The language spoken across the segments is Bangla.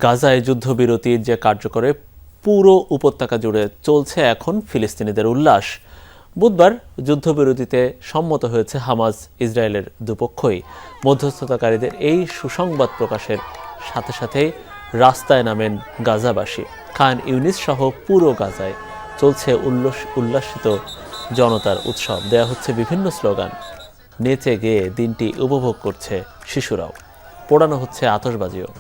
গাজায় যুদ্ধবিরতির যে কার্যকরে পুরো উপত্যকা জুড়ে চলছে এখন ফিলিস্তিনিদের উল্লাস। বুধবার যুদ্ধবিরতিতে সম্মত হয়েছে হামাস ইসরায়েলের দুপক্ষই। মধ্যস্থতাকারীদের এই সুসংবাদ প্রকাশের সাথে সাথেই রাস্তায় নামেন গাজাবাসী। খান ইউনিস সহ পুরো গাজায় চলছে উল্লাসিত জনতার উৎসব। দেয়া হচ্ছে বিভিন্ন স্লোগান, নেচে গেয়ে দিনটি উপভোগ করছে শিশুরাও, পোড়ানো হচ্ছে আতশবাজিও।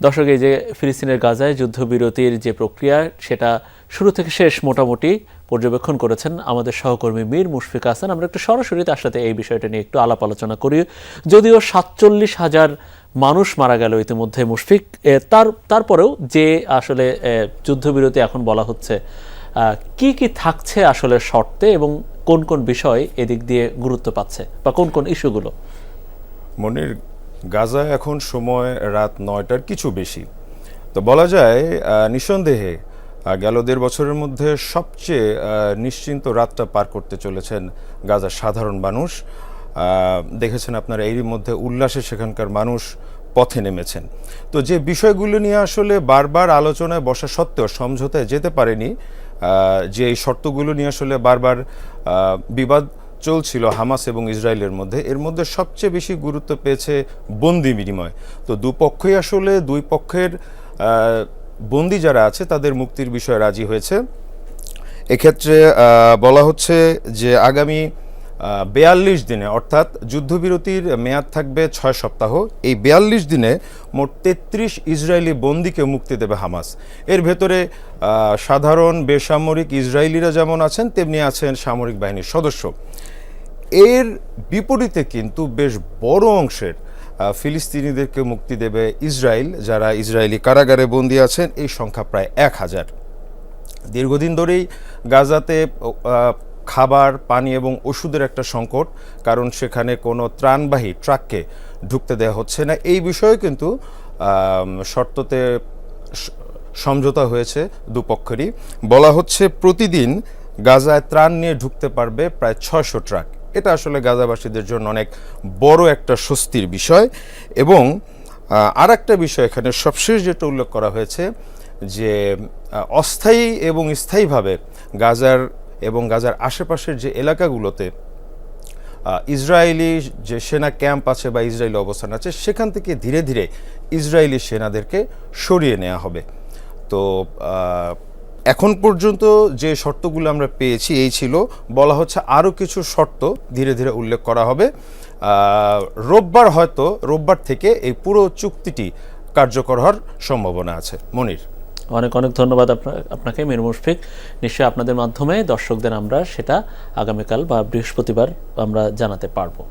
দর্শক, এই যে ফিলিস্তিনের গাজায় যুদ্ধবিরতির যে প্রক্রিয়া সেটা শুরু থেকে শেষ মোটামুটি পর্যবেক্ষণ করেছেন আমাদের সহকর্মী মীর মুশফিক হাসান। আমরা একটু সরাসরি তার সাথে এই বিষয়টা নিয়ে একটু আলাপ আলোচনা করি। যদিও ৪৭,০০০ মানুষ মারা গেল ইতিমধ্যে মুশফিক, তারপরেও যে আসলে যুদ্ধবিরতি এখন বলা হচ্ছে, কি কি থাকছে আসলে শর্তে এবং কোন কোন বিষয় এদিক দিয়ে গুরুত্ব পাচ্ছে বা কোন কোন ইস্যুগুলো? মনির, গাজা এখন সময় রাত ৯টার কিছু বেশি। তো বলা যায় নিঃসন্দেহে গেল ১.৫ বছরের মধ্যে সবচেয়ে নিশ্চিন্ত রাতটা পার করতে চলেছেন গাজার সাধারণ মানুষ। দেখেছেন আপনারা এরই মধ্যে উল্লাসে সেখানকার মানুষ পথে নেমেছেন। তো যে বিষয়গুলো নিয়ে আসলে বারবার আলোচনায় বসা সত্ত্বেও সমঝোতায় যেতে পারেনি, যে এই শর্তগুলো নিয়ে আসলে বারবার বিবাদ চলছিল হামাস এবং ইসরায়েলের মধ্যে, এর মধ্যে সবচেয়ে বেশি গুরুত্ব পেয়েছে বন্দি বিনিময়। তো দুপক্ষই আসলে দুই পক্ষের বন্দি যারা আছে তাদের মুক্তির বিষয়ে রাজি হয়েছে। এক্ষেত্রে বলা হচ্ছে যে আগামী ৪২ দিনে, অর্থাৎ যুদ্ধবিরতির মেয়াদ থাকবে ৬ সপ্তাহ, এই ৪২ দিনে মোট ৩৩ ইসরায়েলি বন্দীকে মুক্তি দেবে হামাস। এর ভেতরে সাধারণ বেসামরিক ইসরায়েলিরা যেমন আছেন তেমনি আছেন সামরিক বাহিনীর সদস্য। এর বিপরীতে কিন্তু বেশ বড় অংশের ফিলিস্তিনিদেরকে মুক্তি দেবে ইসরায়েল, যারা ইসরায়েলি কারাগারে বন্দী আছেন। এই সংখ্যা প্রায় ১,০০০। দীর্ঘদিন ধরেই গাজাতে খাবার, পানি এবং ওষুধের একটা সংকট, কারণ সেখানে কোনো ত্রাণবাহী ট্রাককে ঢুকতে দেওয়া হচ্ছে না। এই বিষয়ে কিন্তু শর্ততে সমঝোতা হয়েছে দুপক্ষেরই। বলা হচ্ছে প্রতিদিন গাজায় ত্রাণ নিয়ে ঢুকতে পারবে প্রায় ৬০০ ট্রাক। এটা আসলে গাজাবাসীদের জন্য অনেক বড় একটা স্বস্তির বিষয়। এবং আর একটা বিষয় এখানে সবশেষ যেটা উল্লেখ করা হয়েছে, যে অস্থায়ী এবং স্থায়ীভাবে গাজার এবং গাজার আশেপাশের যে এলাকাগুলোতে ইসরায়েলি যে সেনা ক্যাম্প আছে বা ইসরায়েলি অবস্থান আছে, সেখান থেকে ধীরে ধীরে ইসরায়েলি সেনাদেরকে সরিয়ে নেওয়া হবে। তো এখন পর্যন্ত যে শর্তগুলো আমরা পেয়েছি এই ছিল। বলা হচ্ছে আরও কিছু শর্ত ধীরে ধীরে উল্লেখ করা হবে। রোববার থেকে এই পুরো চুক্তিটি কার্যকর হওয়ার সম্ভাবনা আছে। মনির, অনেক অনেক ধন্যবাদ আপনাকে মীর মুশফিক। নিশ্চয়ই আপনাদের মাধ্যমে দর্শকদের আমরা সেটা আগামীকাল বা বৃহস্পতিবার আমরা জানাতে পারবো।